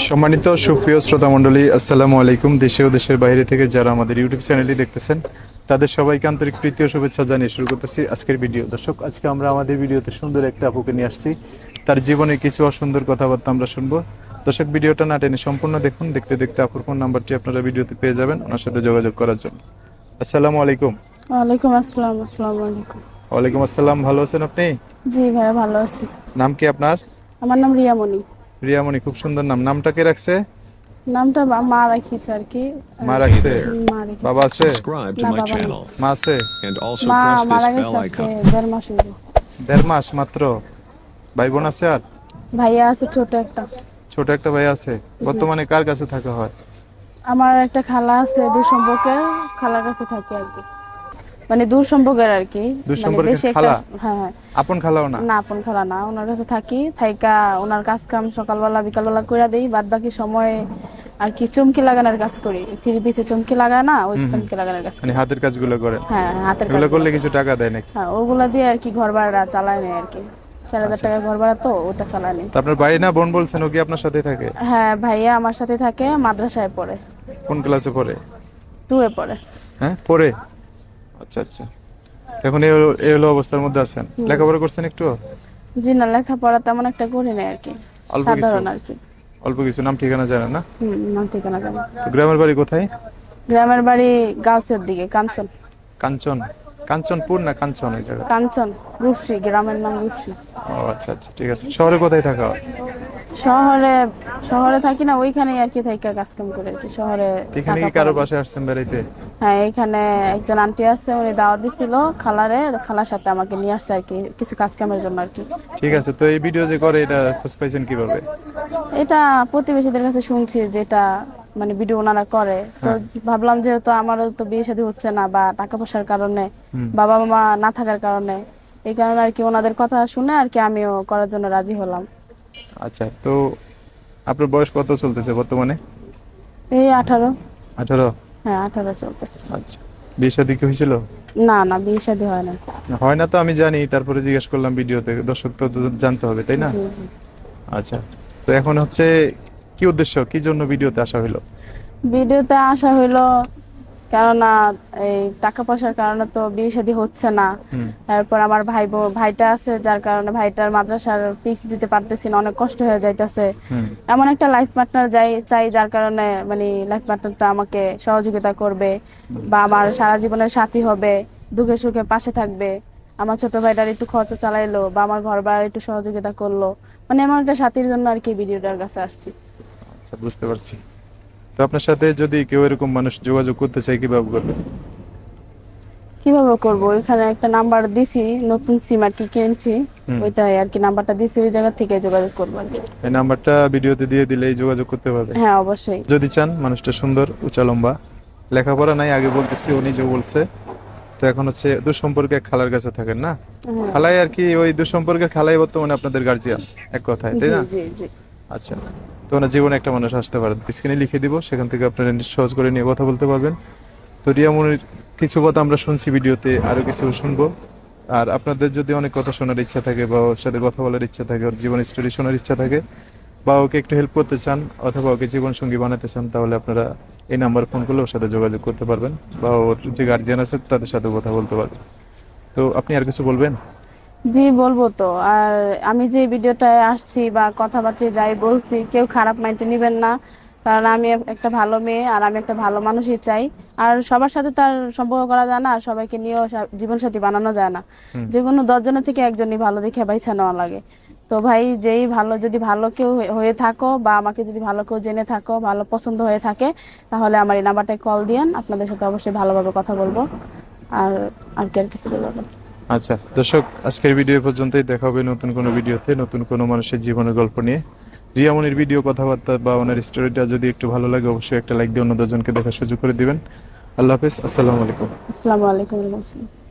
সম্মানিত সুপ্রিয় শ্রোতা মণ্ডলী, আসসালামু আলাইকুম। দেশে ও দেশের বাইরে থেকে যারা আমাদের ইউটিউব চ্যানেলটি দেখতেছেন তাদের সবাইকে আন্তরিক প্রীতি ও শুভেচ্ছা জানিয়ে শুরু করতেছি আজকের ভিডিও। দর্শক, আজকে আমরা আমাদের ভিডিওতে সুন্দর একটা আপুকে নিয়ে আসছি। তার জীবনে কিছু অসুন্দর কথাবার্তা আমরা শুনবো। দর্শক, ভিডিওটা না টেনে সম্পূর্ণ দেখুন। দেখতে দেখতে আপুর ফোন নাম্বারটি আপনারা ভিডিওতে পেয়ে যাবেন ওনার সাথে যোগাযোগ করার জন্য। আসসালামু আলাইকুম। ওয়ালাইকুম আসসালাম। আসসালামু আলাইকুম। ওয়ালাইকুম আসসালাম। ভালো আছেন আপনি? জি ভাইয়া, ভালো আছি। নাম কি আপনার? আমার নাম রিয়ামণি। রিয়ামণি, খুব সুন্দর নাম। নামটা কে রাখছে? নামটা মা রাখিছে আর কি। মা রাখছে? মা রেখেছে। বাবা আছে? Subscribe to না, my বাবা নেই। channel মা আছে? and also মা press this মারা bell গেছে আজকে icon. 1.5 মাস হলো। 1.5 মাস মাত্র? ভাই বোন আছে? আর ভাইয়া আছে ছোট একটা। ছোট একটা ভাই আছে। বর্তমানে কার কাছে থাকা হয়? আমার একটা খালা আছে, দূর সম্পর্কের খালার কাছে থাকে আর কি। মানে দূর সম্পর্কের আর কি। দূর সম্পর্কের বেশি খালা? হ্যাঁ হ্যাঁ। আপন খালাও না? না, আপন খালা না। ওনার কাছে থাকি, থাইকা ওনার কাজ কাম সকালবেলা বিকালবেলা কইরা দেই। বাদ বাকি সময় আর কি চমকি লাগানোর কাজ করি। থ্রি পিসে চমকি লাগায় না, ওই চমকি লাগানোর কাজ মানে করি। হাতের কাজগুলো করেন? হ্যাঁ, হাতের কাজ। এগুলো করলে কিছু টাকা দেয় নাকি? হ্যাঁ, ওগুলা দিয়ে আর কি ঘর ভাড়া চালায় নেয় আর কি। 4,000 টাকা ঘর ভাড়া, তো ওটা চালায় নেয়। তো আপনার ভাই না বোন বলছেন, ও কি আপনার সাথে থাকে? হ্যাঁ, ভাইয়া আমার সাথে থাকে, মাদ্রাসায় পড়ে। কোন ক্লাসে পড়ে? 2 এ পড়ে। হ্যাঁ, পড়ে। আচ্ছা আচ্ছা। এখন এই হলো অবস্থার মধ্যে আছেন। লেখাপড়া করছেন একটু? জি না, লেখাপড়া তেমন একটা করি না আর কি। অল্প কিছু? সাধারণ আর কি। অল্প কিছু। নাম ঠিকানা জানেন না? নাম ঠিকানা জানি। তো গ্রামের বাড়ি কোথায়? গ্রামের বাড়ি গাছের দিকে, কাঞ্চন। কাঞ্চন? কাঞ্চনপুর না কাঞ্চন ওই জায়গা? কাঞ্চন, রূপসী। গ্রামের নাম রূপসী। ও আচ্ছা আচ্ছা, ঠিক আছে। শহরে কোথায় থাকা হয়? শহরে শহরে থাকি না, ওইখানেই আর কি থাইকা কাজ কাম করে আর কি। শহরে এখানে কি থাকা কারো পড়ে না। পাশে আসছেন বেড়াইতে? হ্যাঁ, এখানে একজন আন্টি আছে, উনি দাওয়াত দিছিল খালারে। খালার সাথে আমাকে নিয়ে আসছে আর কি, কিছু কাজ কামের জন্য আর কি। ঠিক আছে। তো এই ভিডিও যে করে এটা খোঁজ পাইছেন কিভাবে? এটা প্রতিবেশীদের কাছে শুনছি, যেটা মানে ভিডিও ওনারা করে। তো ভাবলাম যেহেতু আমারও তো বিয়ে শাদী হচ্ছে না, বা টাকা পয়সার কারণে, বাবা মা না থাকার কারণে, এই কারণে আর কি ওনাদের কথা শুনে আর কি আমিও করার জন্য রাজি হলাম। আচ্ছা, তো আপনার বয়স কত চলতেছে বর্তমানে? এই 18। 18? হ্যাঁ, 18 চলতেছে। আচ্ছা। বিয়ে শাদী কি হয়েছিল? না না, বিয়ে শাদী হয় না। হয় না তো আমি জানি, তারপরে জিজ্ঞেস করলাম ভিডিওতে। দর্শক তো জানতে হবে, তাই না? জি জি। আচ্ছা, তো এখন হচ্ছে কি উদ্দেশ্য, কি জন্য ভিডিওতে আসা হলো? ভিডিওতে আসা হইলো কেননা এই টাকা পয়সার কারণে তো বিয়ে শাদী হচ্ছে না। তারপর আমার ভাইটা আছে, যার কারণে ভাইটার মাদ্রাসার ফিক্স দিতে পারতেছি না, অনেক কষ্ট হয়ে যাইতেছে। এমন একটা লাইফ পার্টনার চাই, যার কারণে মানে লাইফ পার্টনারটা আমাকে সহযোগিতা করবে, বা আমার সারা জীবনের সাথী হবে, দুঃখে সুখে পাশে থাকবে। আমার ছোট ভাইটার একটু খরচ চালাইলো, বা আমার ঘর ভাড়ার একটু সহযোগিতা করলো। মানে এমন একটা সাথীর জন্য আর কি ভিডিওটার কাছে আসছি। আচ্ছা, বুঝতে পারছি। তো আপনার সাথে যদি কেউ এরকম মানুষ যোগাযোগ করতে চায় কিভাবে করবে? কিভাবে করব? এখানে একটা নাম্বার দিছি, নতুন সিম আর কি কিনছি, ওইটাই আর কি নাম্বারটা দিছি, ওই জায়গা থেকে যোগাযোগ করবো আর কি। এই নাম্বারটা ভিডিওতে দিয়ে দিলেই যোগাযোগ করতে পারবে? হ্যাঁ, অবশ্যই। যদি চান। মানুষটা সুন্দর, উঁচা লম্বা, লেখাপড়া নাই, আগে বলতেছি, ও নিজেও বলছে। তো এখন হচ্ছে দুঃসম্পর্কে খালার কাছে থাকেন না? খালাই আর কি, ওই দুঃসম্পর্কে খালাই বর্তমানে আপনাদের গার্জিয়ান এক কথায়, তাই জি না? জি জি। আচ্ছা, তো ওনার জীবনে একটা মানুষ আসতে পারেন, স্ক্রিনে লিখে দিব, সেখান থেকে আপনারা সহজ করে নিয়ে কথা বলতে পারবেন। তো রিয়ামনির কিছু কথা আমরা শুনছি ভিডিওতে, আরো কিছু শুনবো। আর আপনাদের যদি অনেক কথা শোনার ইচ্ছা থাকে, বা ওর সাথে কথা বলার ইচ্ছা থাকে, ওর জীবন স্টোরি শোনার ইচ্ছা থাকে, বা ওকে একটু হেল্প করতে চান, অথবা ওকে জীবন সঙ্গী বানাতে চান, তাহলে আপনারা এই নাম্বার ফোন করলে ওর সাথে যোগাযোগ করতে পারবেন, বা ওর যে গার্জিয়ান আছে তাদের সাথে কথা বলতে পারবেন। তো আপনি আর কিছু বলবেন? জি, বলবো তো। আর আমি যে ভিডিওটায় আসছি বা কথাবার্তা যাই বলছি, কেউ খারাপ মাইন্ডে নেবেন না। কারণ আমি একটা ভালো মেয়ে, আর আমি একটা ভালো মানুষই চাই। আর সবার সাথে তার সম্পর্ক করা যায় না, আর সবাইকে নিয়েও জীবন সাথী বানানো যায় না। যে কোনো 10 জনের থেকে একজনই ভালো দেখে বাইছা নেওয়া লাগে। তো ভাই, যেই ভালো, যদি ভালো কেউ হয়ে থাকো, বা আমাকে যদি ভালো কেউ জেনে থাকো, ভালো পছন্দ হয়ে থাকে, তাহলে আমার এই নাম্বারটায় কল দিয়েন। আপনাদের সাথে অবশ্যই ভালোভাবে কথা বলবো। আর আর কি আর কিছু বলবো না। আচ্ছা দর্শক, আজকের ভিডিও পর্যন্তই। দেখা হবে নতুন কোনো ভিডিওতে, নতুন কোনো মানুষের জীবনের গল্প নিয়ে। রিয়ামনির ভিডিও, কথাবার্তা বা ওনার স্টোরিটা যদি একটু ভালো লাগে, অবশ্যই একটা লাইক দিয়ে অন্য 10 জনকে দেখার সুযোগ করে দিবেন। আল্লাহ হাফেজ, আসসালামু আলাইকুম। আসসালামু আলাইকুম ওয়া রাহমাতুল্লাহ।